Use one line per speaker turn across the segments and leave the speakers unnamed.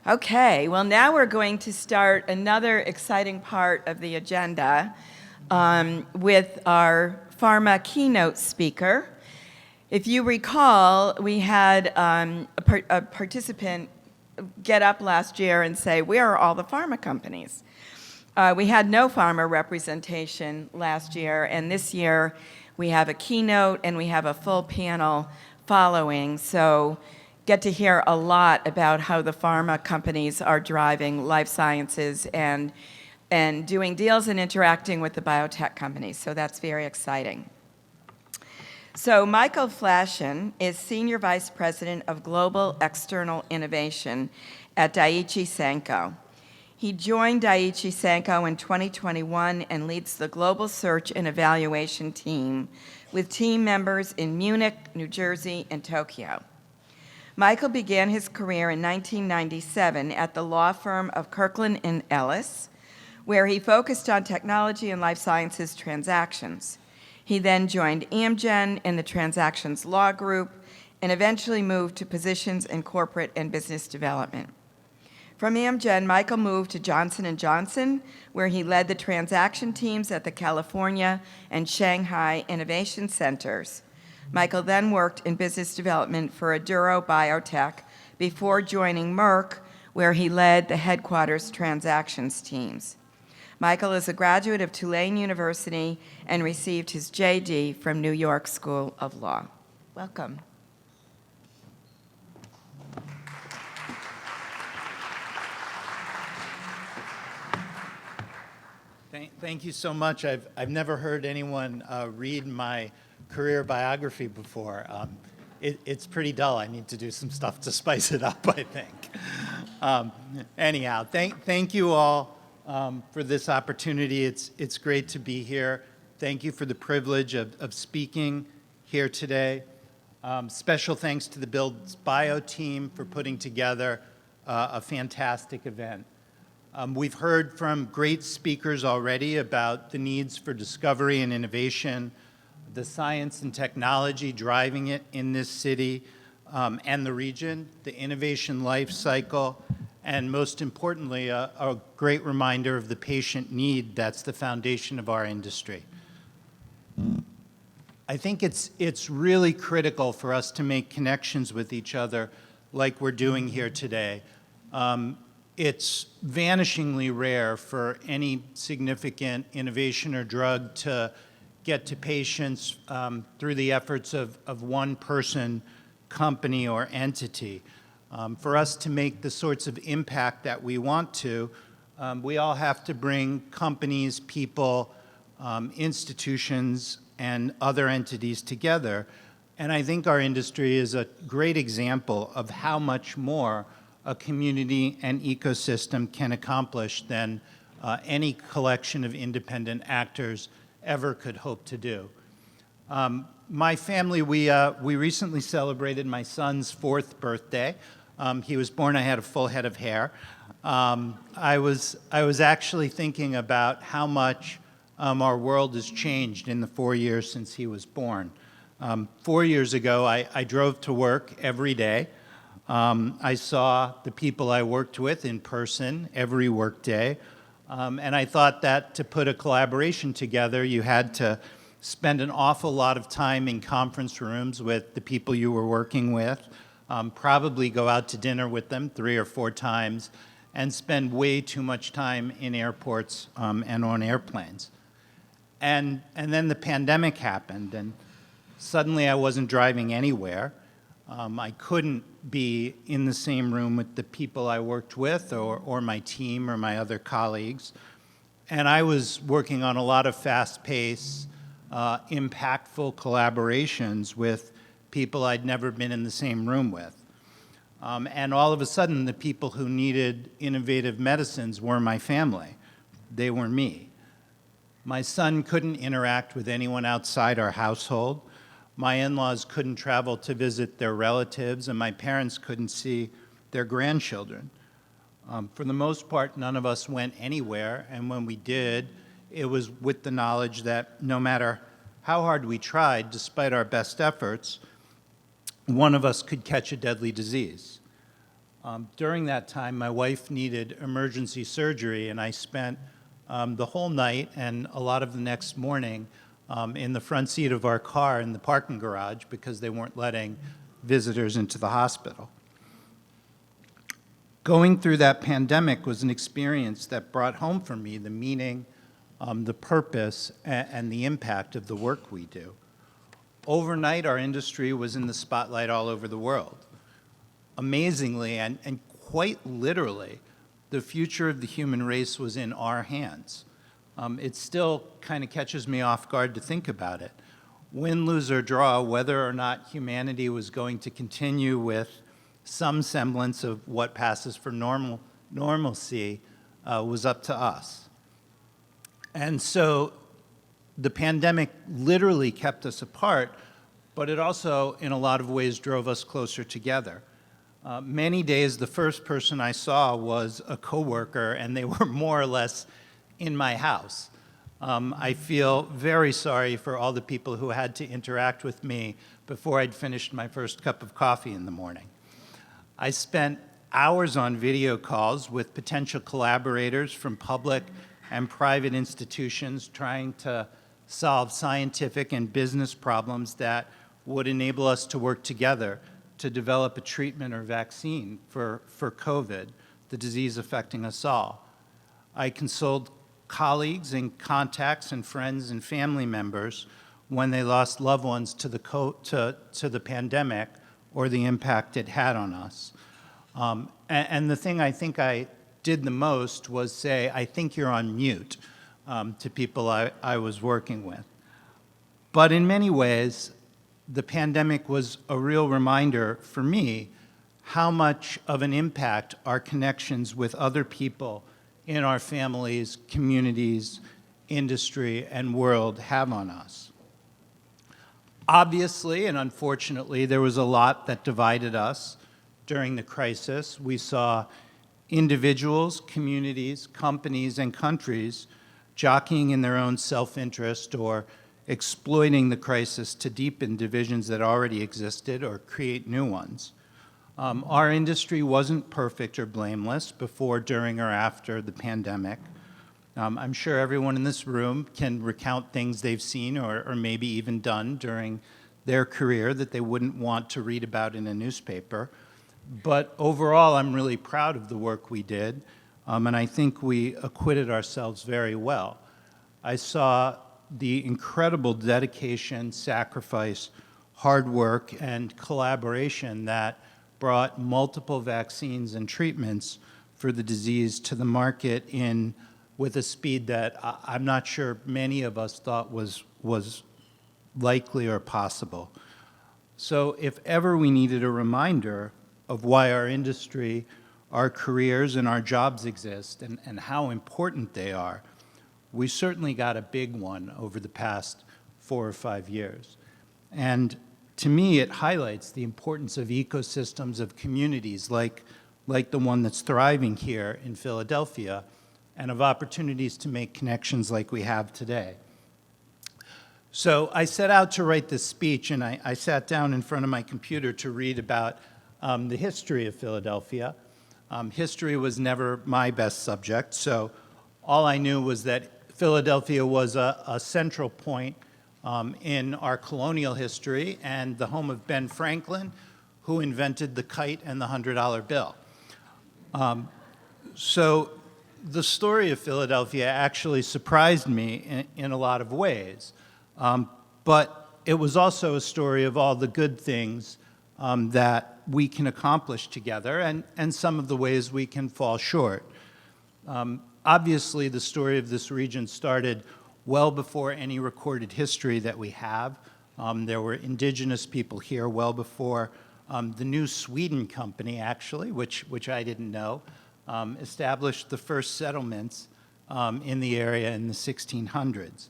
Okay, well now we're going to start another exciting part of the agenda with our PHARMA keynote speaker. If you recall, we had a participant get up last year and say, where are all the pharma companies? We had no pharma representation last year, and this year we have a keynote and we have a full panel following. So get to hear a lot about how the pharma companies are driving life sciences and doing deals and interacting with the biotech companies. So that's very exciting. So Michael Flashen is Senior Vice President of Global External Innovation at Daiichi Sankyo. He joined Daiichi Sankyo in 2021 and leads the global search and evaluation team with team members in Munich, New Jersey, and Tokyo. Michael began his career in 1997 at the law firm of Kirkland & Ellis, where he focused on technology and life sciences transactions. He then joined Amgen in the transactions law group and eventually moved to positions in corporate and business development. From Amgen, Michael moved to Johnson & Johnson, where he led the transaction teams at the California and Shanghai Innovation Centers. Michael then worked in business development for Aduro Biotech before joining Merck, where he led the headquarters transactions teams. Michael is a graduate of Tulane University and received his JD from New York School of Law. Welcome.
Thank you so much. I've never heard anyone read my career biography before. It's pretty dull. I need to do some stuff to spice it up, I think. Anyhow, thank you all for this opportunity. It's great to be here. Thank you for the privilege of speaking here today. Special thanks to the Build Bio team for putting together a fantastic event. We've heard from great speakers already about the needs for discovery and innovation, the science and technology driving it in this city and the region, the innovation life cycle, and most importantly, a great reminder of the patient need that's the foundation of our industry. I think it's really critical for us to make connections with each other like we're doing here today. It's vanishingly rare for any significant innovation or drug to get to patients through the efforts of one person, company, or entity. For us to make the sorts of impact that we want to, we all have to bring companies, people, institutions, and other entities together. And I think our industry is a great example of how much more a community and ecosystem can accomplish than any collection of independent actors ever could hope to do. My family, we recently celebrated my son's 4th birthday. He was born, I had a full head of hair. I was actually thinking about how much our world has changed in the 4 years since he was born. 4 years ago, I drove to work every day. I saw the people I worked with in person every workday. And I thought that to put a collaboration together, you had to spend an awful lot of time in conference rooms with the people you were working with, probably go out to dinner with them 3 or 4 times, and spend way too much time in airports and on airplanes. And then the pandemic happened, and suddenly I wasn't driving anywhere. I couldn't be in the same room with the people I worked with or my team or my other colleagues. And I was working on a lot of fast-paced, impactful collaborations with people I'd never been in the same room with. And all of a sudden, the people who needed innovative medicines were my family. They were me. My son couldn't interact with anyone outside our household. My in-laws couldn't travel to visit their relatives, and my parents couldn't see their grandchildren. For the most part, none of us went anywhere, and when we did, it was with the knowledge that no matter how hard we tried, despite our best efforts, one of us could catch a deadly disease. During that time, my wife needed emergency surgery, and I spent the whole night and a lot of the next morning in the front seat of our car in the parking garage because they weren't letting visitors into the hospital. Going through that pandemic was an experience that brought home for me the meaning, the purpose, and the impact of the work we do. Overnight, our industry was in the spotlight all over the world. Amazingly, and quite literally, the future of the human race was in our hands. It still kind of catches me off guard to think about it. Win, lose, or draw, whether or not humanity was going to continue with some semblance of what passes for normalcy was up to us. And so the pandemic literally kept us apart, but it also, in a lot of ways, drove us closer together. Many days, the first person I saw was a coworker, and they were more or less in my house. I feel very sorry for all the people who had to interact with me before I'd finished my first cup of coffee in the morning. I spent hours on video calls with potential collaborators from public and private institutions trying to solve scientific and business problems that would enable us to work together to develop a treatment or vaccine for COVID, the disease affecting us all. I consoled colleagues and contacts and friends and family members when they lost loved ones to the pandemic or the impact it had on us. And the thing I think I did the most was say, I think you're on mute, to people I was working with. But in many ways, the pandemic was a real reminder for me how much of an impact our connections with other people in our families, communities, industry, and world have on us. Obviously, and unfortunately, there was a lot that divided us during the crisis. We saw individuals, communities, companies, and countries jockeying in their own self-interest or exploiting the crisis to deepen divisions that already existed or create new ones. Our industry wasn't perfect or blameless before, during, or after the pandemic. I'm sure everyone in this room can recount things they've seen or maybe even done during their career that they wouldn't want to read about in a newspaper. But overall, I'm really proud of the work we did, and I think we acquitted ourselves very well. I saw the incredible dedication, sacrifice, hard work, and collaboration that brought multiple vaccines and treatments for the disease to the market with a speed that I'm not sure many of us thought was likely or possible. So if ever we needed a reminder of why our industry, our careers, and our jobs exist and how important they are, we certainly got a big one over the past 4 or 5 years. And to me, it highlights the importance of ecosystems of communities like the one that's thriving here in Philadelphia, and of opportunities to make connections like we have today. So I set out to write this speech, and I sat down in front of my computer to read about the history of Philadelphia. History was never my best subject, so all I knew was that Philadelphia was a central point in our colonial history and the home of Ben Franklin, who invented the kite and the $100 bill. So the story of Philadelphia actually surprised me in a lot of ways, but it was also a story of all the good things that we can accomplish together and some of the ways we can fall short. Obviously, the story of this region started well before any recorded history that we have. There were indigenous people here well before the New Sweden Company, actually, which I didn't know, established the first settlements in the area in the 1600s.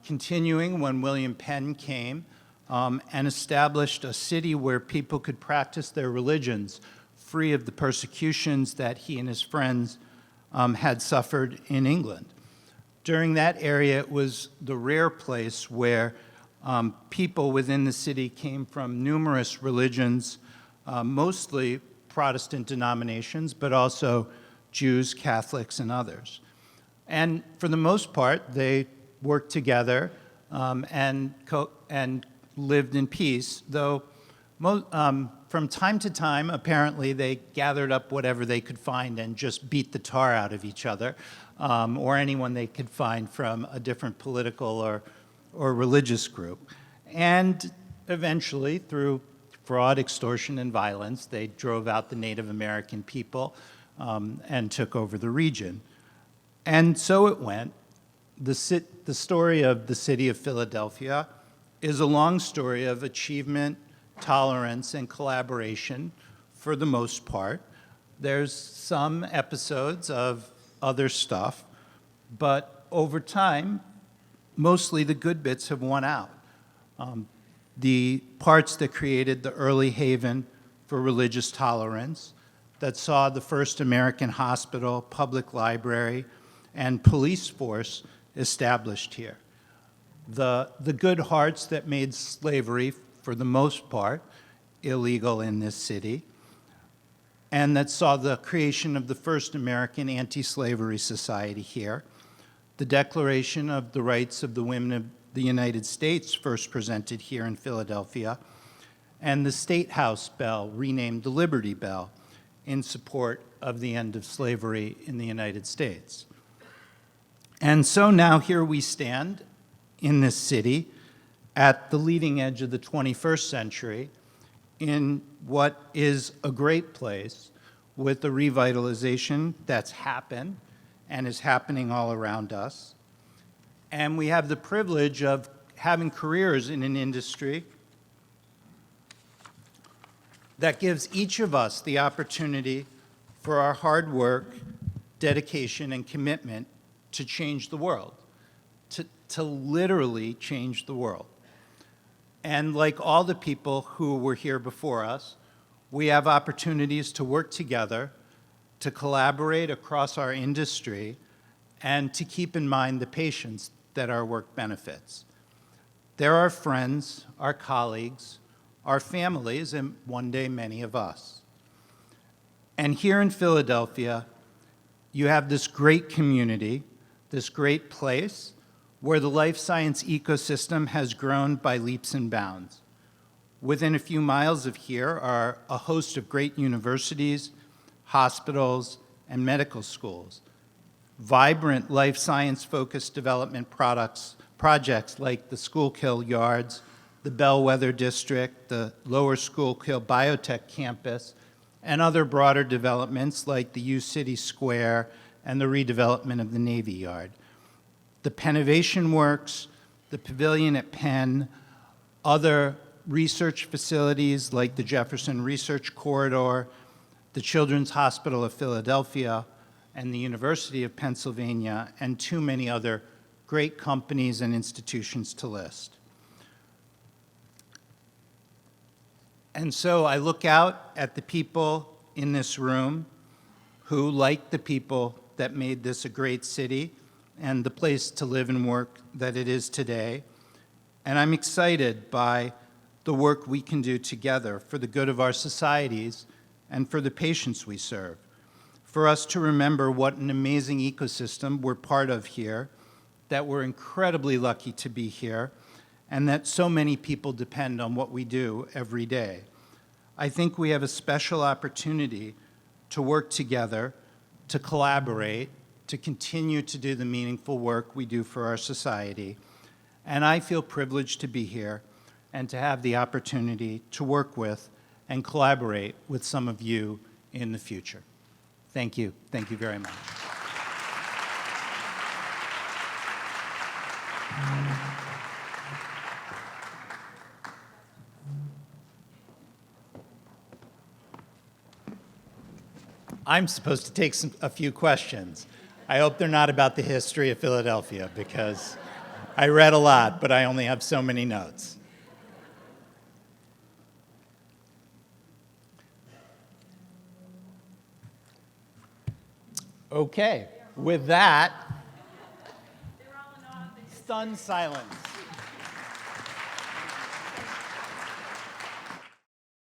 Continuing when William Penn came and established a city where people could practice their religions free of the persecutions that he and his friends had suffered in England. During that area, it was the rare place where people within the city came from numerous religions, mostly Protestant denominations, but also Jews, Catholics, and others. And for the most part, they worked together and lived in peace, though from time to time, apparently, they gathered up whatever they could find and just beat the tar out of each other, or anyone they could find from a different political or religious group. And eventually, through fraud, extortion, and violence, they drove out the Native American people and took over the region. And so it went. The story of the city of Philadelphia is a long story of achievement, tolerance, and collaboration for the most part. There's some episodes of other stuff, but over time, mostly the good bits have won out. The parts that created the early haven for religious tolerance, that saw the first American hospital, public library, and police force established here. The good hearts that made slavery, for the most part, illegal in this city, and that saw the creation of the first American anti-slavery society here, the Declaration of the Rights of the Women of the United States, first presented here in Philadelphia, and the State House Bell, renamed the Liberty Bell, in support of the end of slavery in the United States. And so now here we stand in this city at the leading edge of the 21st century in what is a great place with the revitalization that's happened and is happening all around us. And we have the privilege of having careers in an industry that gives each of us the opportunity for our hard work, dedication, and commitment to change the world, to literally change the world. And like all the people who were here before us, we have opportunities to work together, to collaborate across our industry, and to keep in mind the patients that our work benefits. They're our friends, our colleagues, our families, and one day many of us. And here in Philadelphia, you have this great community, this great place, where the life science ecosystem has grown by leaps and bounds. Within a few miles of here are a host of great universities, hospitals, and medical schools. Vibrant life science-focused development projects like the Schuylkill Yards, the Bellwether District, the Lower Schuylkill Biotech Campus, and other broader developments like the U-City Square and the redevelopment of the Navy Yard. The Pennovation Works, the Pavilion at Penn, other research facilities like the Jefferson Research Corridor, the Children's Hospital of Philadelphia, and the University of Pennsylvania, and too many other great companies and institutions to list. And so I look out at the people in this room who, like the people that made this a great city and the place to live and work that it is today, and I'm excited by the work we can do together for the good of our societies and for the patients we serve, for us to remember what an amazing ecosystem we're part of here, that we're incredibly lucky to be here, and that so many people depend on what we do every day. I think we have a special opportunity to work together, to collaborate, to continue to do the meaningful work we do for our society. And I feel privileged to be here and to have the opportunity to work with and collaborate with some of you in the future. Thank you. Thank you very much. I'm supposed to take a few questions. I hope they're not about the history of Philadelphia, because I read a lot, but I only have so many notes. Okay, with that, stunned silence.